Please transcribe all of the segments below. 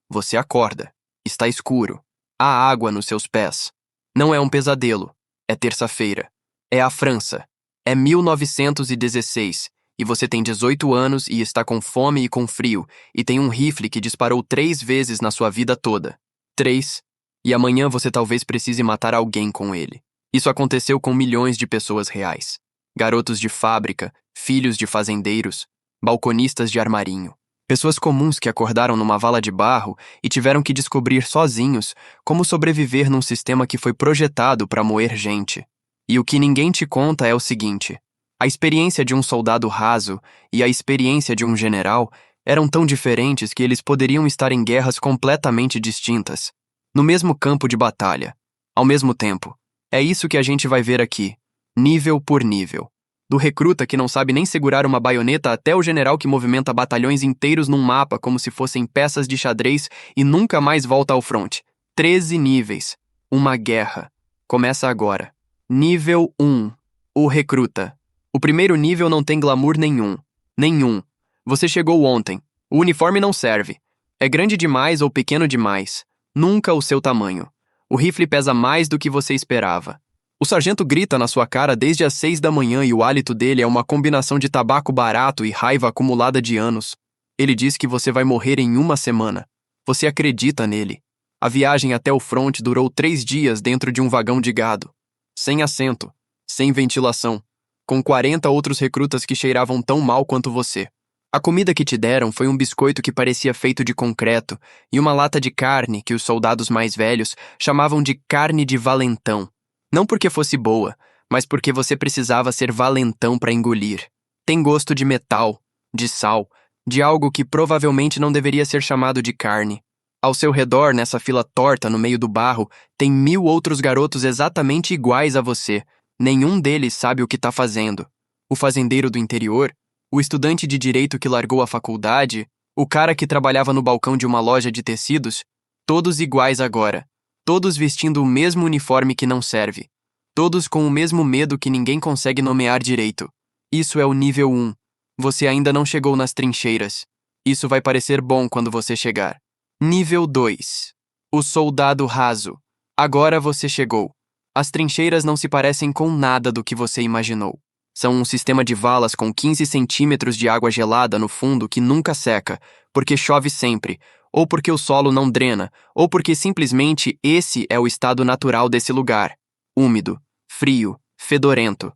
Você acorda. Está escuro. Há água nos seus pés. Não é um pesadelo. É terça-feira. É a França. É 1916. E você tem 18 anos e está com fome e com frio, e tem um rifle que disparou 3 vezes na sua vida toda. 3. E amanhã você talvez precise matar alguém com ele. Isso aconteceu com milhões de pessoas reais. Garotos de fábrica, filhos de fazendeiros, balconistas de armarinho. Pessoas comuns que acordaram numa vala de barro e tiveram que descobrir sozinhos como sobreviver num sistema que foi projetado para moer gente. E o que ninguém te conta é o seguinte: a experiência de um soldado raso e a experiência de um general eram tão diferentes que eles poderiam estar em guerras completamente distintas, no mesmo campo de batalha, ao mesmo tempo. É isso que a gente vai ver aqui, nível por nível. Do recruta que não sabe nem segurar uma baioneta até o general que movimenta batalhões inteiros num mapa como se fossem peças de xadrez e nunca mais volta ao fronte. 13 níveis. Uma guerra. Começa agora. Nível 1. O recruta. O primeiro nível não tem glamour nenhum. Nenhum. Você chegou ontem. O uniforme não serve. É grande demais ou pequeno demais. Nunca o seu tamanho. O rifle pesa mais do que você esperava. O sargento grita na sua cara desde as 6 da manhã e o hálito dele é uma combinação de tabaco barato e raiva acumulada de anos. Ele diz que você vai morrer em uma semana. Você acredita nele. A viagem até o fronte durou 3 dias dentro de um vagão de gado. Sem assento, sem ventilação, com 40 outros recrutas que cheiravam tão mal quanto você. A comida que te deram foi um biscoito que parecia feito de concreto e uma lata de carne que os soldados mais velhos chamavam de carne de valentão. Não porque fosse boa, mas porque você precisava ser valentão para engolir. Tem gosto de metal, de sal, de algo que provavelmente não deveria ser chamado de carne. Ao seu redor, nessa fila torta no meio do barro, tem 1000 outros garotos exatamente iguais a você. Nenhum deles sabe o que está fazendo. O fazendeiro do interior, o estudante de direito que largou a faculdade, o cara que trabalhava no balcão de uma loja de tecidos, todos iguais agora. Todos vestindo o mesmo uniforme que não serve. Todos com o mesmo medo que ninguém consegue nomear direito. Isso é o nível 1. Você ainda não chegou nas trincheiras. Isso vai parecer bom quando você chegar. Nível 2. O soldado raso. Agora você chegou. As trincheiras não se parecem com nada do que você imaginou. São um sistema de valas com 15 centímetros de água gelada no fundo que nunca seca, porque chove sempre, ou porque o solo não drena, ou porque simplesmente esse é o estado natural desse lugar. Úmido, frio, fedorento.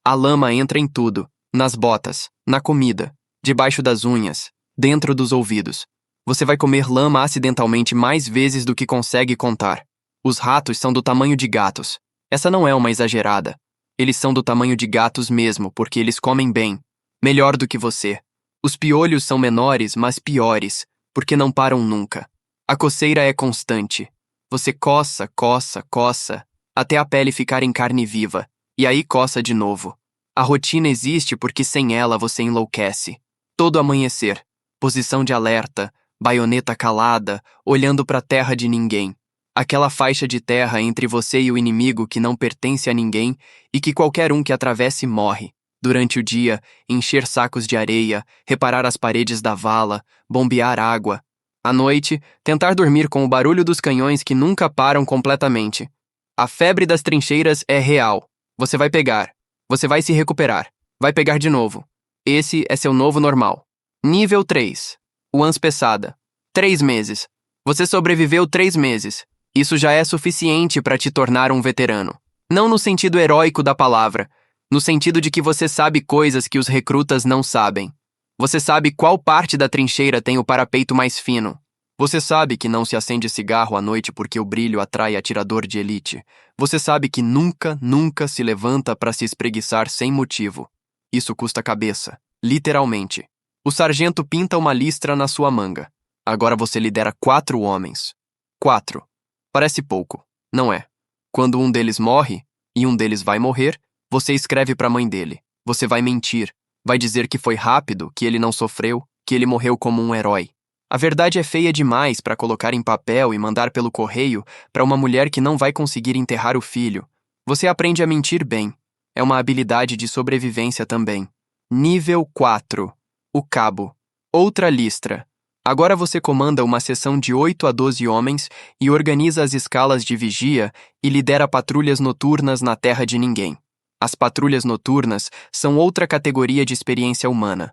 A lama entra em tudo, nas botas, na comida, debaixo das unhas, dentro dos ouvidos. Você vai comer lama acidentalmente mais vezes do que consegue contar. Os ratos são do tamanho de gatos. Essa não é uma exagerada. Eles são do tamanho de gatos mesmo, porque eles comem bem. Melhor do que você. Os piolhos são menores, mas piores, porque não param nunca. A coceira é constante. Você coça, coça, coça, até a pele ficar em carne viva, e aí coça de novo. A rotina existe porque sem ela você enlouquece. Todo amanhecer, posição de alerta, baioneta calada, olhando para a terra de ninguém. Aquela faixa de terra entre você e o inimigo que não pertence a ninguém e que qualquer um que atravesse morre. Durante o dia, encher sacos de areia, reparar as paredes da vala, bombear água. À noite, tentar dormir com o barulho dos canhões que nunca param completamente. A febre das trincheiras é real. Você vai pegar. Você vai se recuperar. Vai pegar de novo. Esse é seu novo normal. Nível 3. O Anspessada. 3 meses. Você sobreviveu 3 meses. Isso já é suficiente para te tornar um veterano. Não no sentido heróico da palavra, no sentido de que você sabe coisas que os recrutas não sabem. Você sabe qual parte da trincheira tem o parapeito mais fino. Você sabe que não se acende cigarro à noite porque o brilho atrai atirador de elite. Você sabe que nunca se levanta para se espreguiçar sem motivo. Isso custa cabeça, literalmente. O sargento pinta uma listra na sua manga. Agora você lidera 4 homens. 4. Parece pouco, não é? Quando um deles morre, e um deles vai morrer, você escreve para a mãe dele. Você vai mentir. Vai dizer que foi rápido, que ele não sofreu, que ele morreu como um herói. A verdade é feia demais para colocar em papel e mandar pelo correio para uma mulher que não vai conseguir enterrar o filho. Você aprende a mentir bem. É uma habilidade de sobrevivência também. Nível 4. O cabo. Outra listra. Agora você comanda uma seção de 8 a 12 homens e organiza as escalas de vigia e lidera patrulhas noturnas na terra de ninguém. As patrulhas noturnas são outra categoria de experiência humana.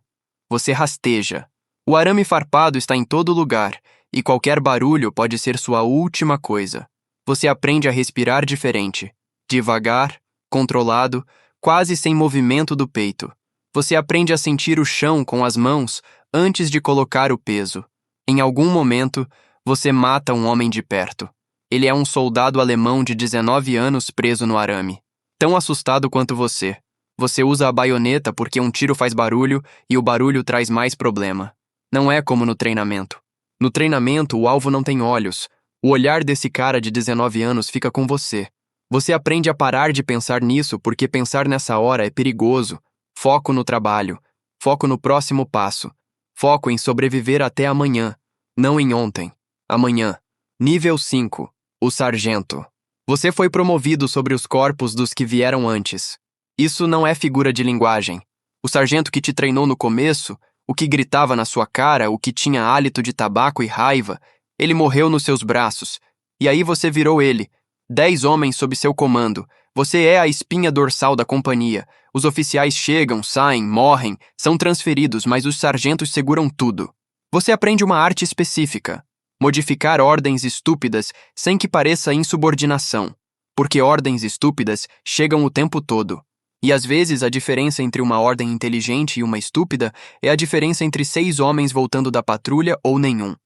Você rasteja. O arame farpado está em todo lugar e qualquer barulho pode ser sua última coisa. Você aprende a respirar diferente, devagar, controlado, quase sem movimento do peito. Você aprende a sentir o chão com as mãos antes de colocar o peso. Em algum momento, você mata um homem de perto. Ele é um soldado alemão de 19 anos preso no arame. Tão assustado quanto você. Você usa a baioneta porque um tiro faz barulho e o barulho traz mais problema. Não é como no treinamento. No treinamento, o alvo não tem olhos. O olhar desse cara de 19 anos fica com você. Você aprende a parar de pensar nisso porque pensar nessa hora é perigoso. Foco no trabalho. Foco no próximo passo. Foco em sobreviver até amanhã, não em ontem. Amanhã. Nível 5. O sargento. Você foi promovido sobre os corpos dos que vieram antes. Isso não é figura de linguagem. O sargento que te treinou no começo, o que gritava na sua cara, o que tinha hálito de tabaco e raiva, ele morreu nos seus braços. E aí você virou ele. 10 homens sob seu comando. Você é a espinha dorsal da companhia. Os oficiais chegam, saem, morrem, são transferidos, mas os sargentos seguram tudo. Você aprende uma arte específica. Modificar ordens estúpidas sem que pareça insubordinação. Porque ordens estúpidas chegam o tempo todo. E às vezes a diferença entre uma ordem inteligente e uma estúpida é a diferença entre 6 homens voltando da patrulha ou nenhum.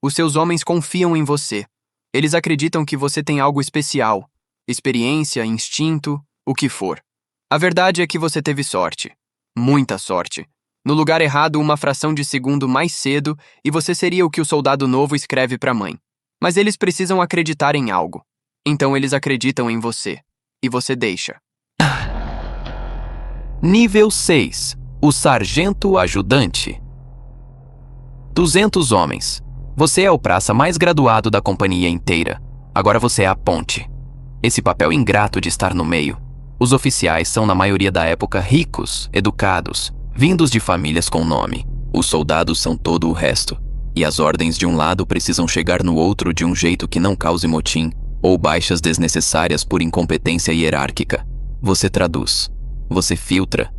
Os seus homens confiam em você. Eles acreditam que você tem algo especial. Experiência, instinto, o que for. A verdade é que você teve sorte. Muita sorte. No lugar errado uma fração de segundo mais cedo e você seria o que o soldado novo escreve para a mãe. Mas eles precisam acreditar em algo. Então eles acreditam em você. E você deixa. Nível 6. O sargento ajudante. 200 homens. Você é o praça mais graduado da companhia inteira. Agora você é a ponte. Esse papel ingrato de estar no meio. Os oficiais são, na maioria da época, ricos, educados, vindos de famílias com nome. Os soldados são todo o resto. E as ordens de um lado precisam chegar no outro de um jeito que não cause motim ou baixas desnecessárias por incompetência hierárquica. Você traduz. Você filtra.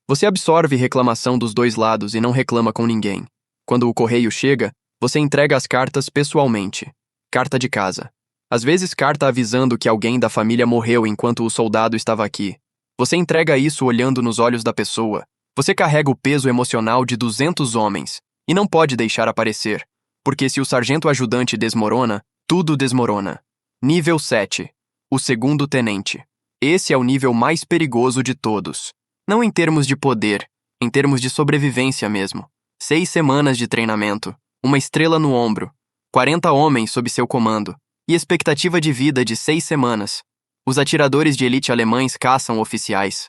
Você absorve reclamação dos dois lados e não reclama com ninguém. Quando o correio chega, você entrega as cartas pessoalmente. Carta de casa. Às vezes carta avisando que alguém da família morreu enquanto o soldado estava aqui. Você entrega isso olhando nos olhos da pessoa. Você carrega o peso emocional de 200 homens e não pode deixar aparecer, porque se o sargento ajudante desmorona, tudo desmorona. Nível 7. O segundo tenente. Esse é o nível mais perigoso de todos. Não em termos de poder, em termos de sobrevivência mesmo. 6 semanas de treinamento, uma estrela no ombro, 40 homens sob seu comando e expectativa de vida de 6 semanas. Os atiradores de elite alemães caçam oficiais.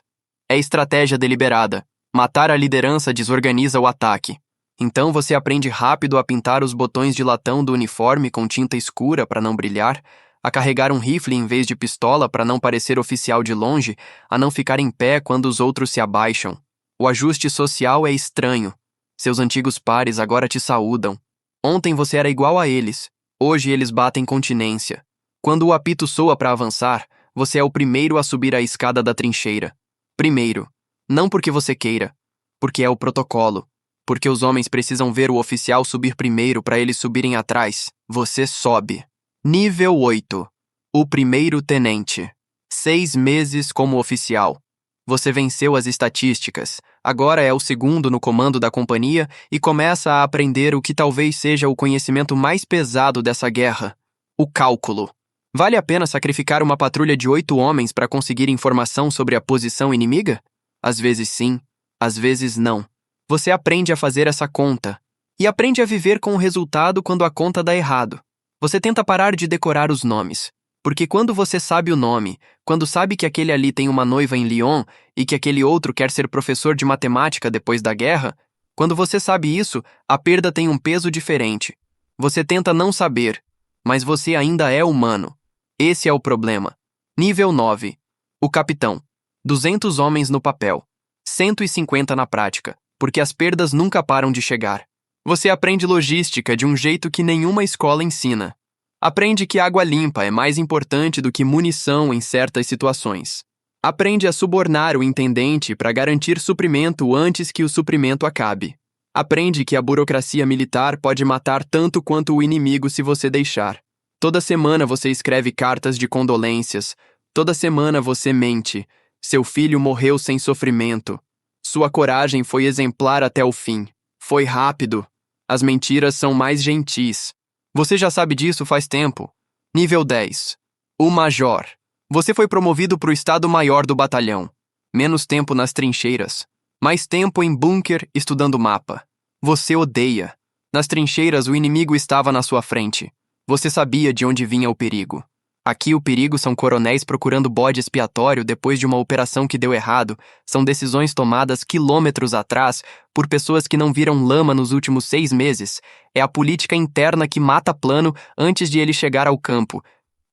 É estratégia deliberada. Matar a liderança desorganiza o ataque. Então você aprende rápido a pintar os botões de latão do uniforme com tinta escura para não brilhar, a carregar um rifle em vez de pistola para não parecer oficial de longe, a não ficar em pé quando os outros se abaixam. O ajuste social é estranho. Seus antigos pares agora te saúdam. Ontem você era igual a eles. Hoje eles batem continência. Quando o apito soa para avançar, você é o primeiro a subir a escada da trincheira. Primeiro. Não porque você queira. Porque é o protocolo. Porque os homens precisam ver o oficial subir primeiro para eles subirem atrás. Você sobe. Nível 8. O primeiro tenente. 6 meses como oficial. Você venceu as estatísticas. Agora é o segundo no comando da companhia e começa a aprender o que talvez seja o conhecimento mais pesado dessa guerra. O cálculo. Vale a pena sacrificar uma patrulha de 8 homens para conseguir informação sobre a posição inimiga? Às vezes sim, às vezes não. Você aprende a fazer essa conta. E aprende a viver com o resultado quando a conta dá errado. Você tenta parar de decorar os nomes. Porque quando você sabe o nome, quando sabe que aquele ali tem uma noiva em Lyon e que aquele outro quer ser professor de matemática depois da guerra, quando você sabe isso, a perda tem um peso diferente. Você tenta não saber, mas você ainda é humano. Esse é o problema. Nível 9. O capitão. 200 homens no papel. 150 na prática, porque as perdas nunca param de chegar. Você aprende logística de um jeito que nenhuma escola ensina. Aprende que água limpa é mais importante do que munição em certas situações. Aprende a subornar o intendente para garantir suprimento antes que o suprimento acabe. Aprende que a burocracia militar pode matar tanto quanto o inimigo se você deixar. Toda semana você escreve cartas de condolências. Toda semana você mente. Seu filho morreu sem sofrimento. Sua coragem foi exemplar até o fim. Foi rápido. As mentiras são mais gentis. Você já sabe disso faz tempo. Nível 10. O Major. Você foi promovido para o Estado-Maior do batalhão. Menos tempo nas trincheiras. Mais tempo em bunker estudando mapa. Você odeia. Nas trincheiras o inimigo estava na sua frente. Você sabia de onde vinha o perigo. Aqui o perigo são coronéis procurando bode expiatório depois de uma operação que deu errado, são decisões tomadas quilômetros atrás por pessoas que não viram lama nos últimos 6 meses, é a política interna que mata plano antes de ele chegar ao campo.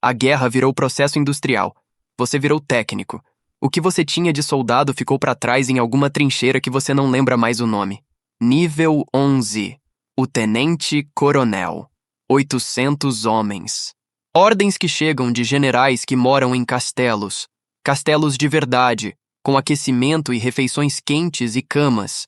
A guerra virou processo industrial. Você virou técnico. O que você tinha de soldado ficou para trás em alguma trincheira que você não lembra mais o nome. Nível 11. O Tenente Coronel. 800 homens. Ordens que chegam de generais que moram em castelos. Castelos de verdade, com aquecimento e refeições quentes e camas.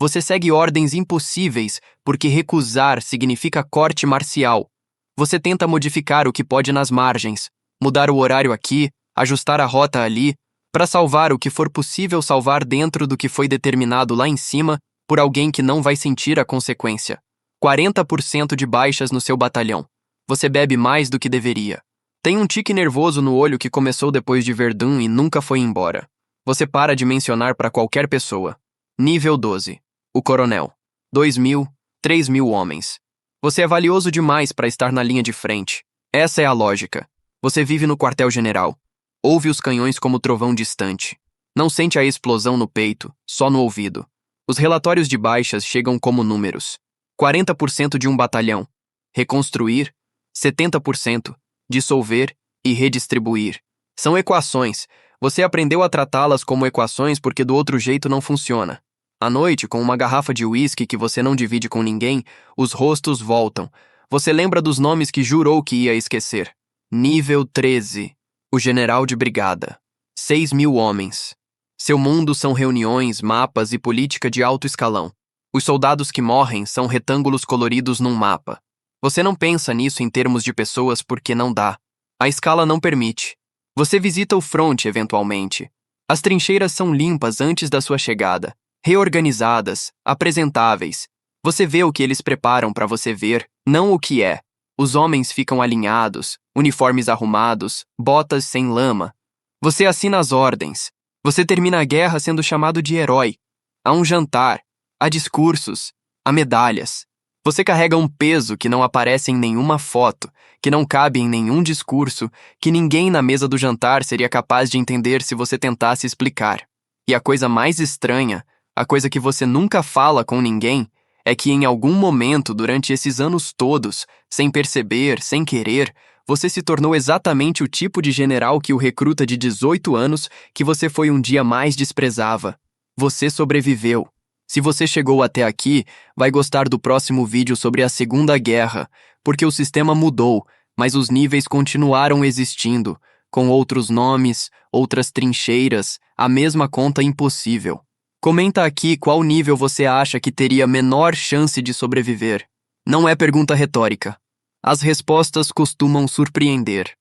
Você segue ordens impossíveis porque recusar significa corte marcial. Você tenta modificar o que pode nas margens, mudar o horário aqui, ajustar a rota ali, para salvar o que for possível salvar dentro do que foi determinado lá em cima por alguém que não vai sentir a consequência. 40% de baixas no seu batalhão. Você bebe mais do que deveria. Tem um tique nervoso no olho que começou depois de Verdun e nunca foi embora. Você para de mencionar para qualquer pessoa. Nível 12. O Coronel. 2.000, 3.000 homens. Você é valioso demais para estar na linha de frente. Essa é a lógica. Você vive no quartel-general. Ouve os canhões como trovão distante. Não sente a explosão no peito, só no ouvido. Os relatórios de baixas chegam como números. 40% de um batalhão. Reconstruir. 70%, dissolver e redistribuir. São equações. Você aprendeu a tratá-las como equações porque do outro jeito não funciona. À noite, com uma garrafa de uísque que você não divide com ninguém, os rostos voltam. Você lembra dos nomes que jurou que ia esquecer. Nível 13. O General de Brigada. 6.000 homens. Seu mundo são reuniões, mapas e política de alto escalão. Os soldados que morrem são retângulos coloridos num mapa. Você não pensa nisso em termos de pessoas porque não dá. A escala não permite. Você visita o fronte eventualmente. As trincheiras são limpas antes da sua chegada, reorganizadas, apresentáveis. Você vê o que eles preparam para você ver, não o que é. Os homens ficam alinhados, uniformes arrumados, botas sem lama. Você assina as ordens. Você termina a guerra sendo chamado de herói. Há um jantar, há discursos, há medalhas. Você carrega um peso que não aparece em nenhuma foto, que não cabe em nenhum discurso, que ninguém na mesa do jantar seria capaz de entender se você tentasse explicar. E a coisa mais estranha, a coisa que você nunca fala com ninguém, é que em algum momento durante esses anos todos, sem perceber, sem querer, você se tornou exatamente o tipo de general que o recruta de 18 anos que você foi um dia mais desprezava. Você sobreviveu. Se você chegou até aqui, vai gostar do próximo vídeo sobre a Segunda Guerra, porque o sistema mudou, mas os níveis continuaram existindo, com outros nomes, outras trincheiras, a mesma conta impossível. Comenta aqui qual nível você acha que teria menor chance de sobreviver. Não é pergunta retórica. As respostas costumam surpreender.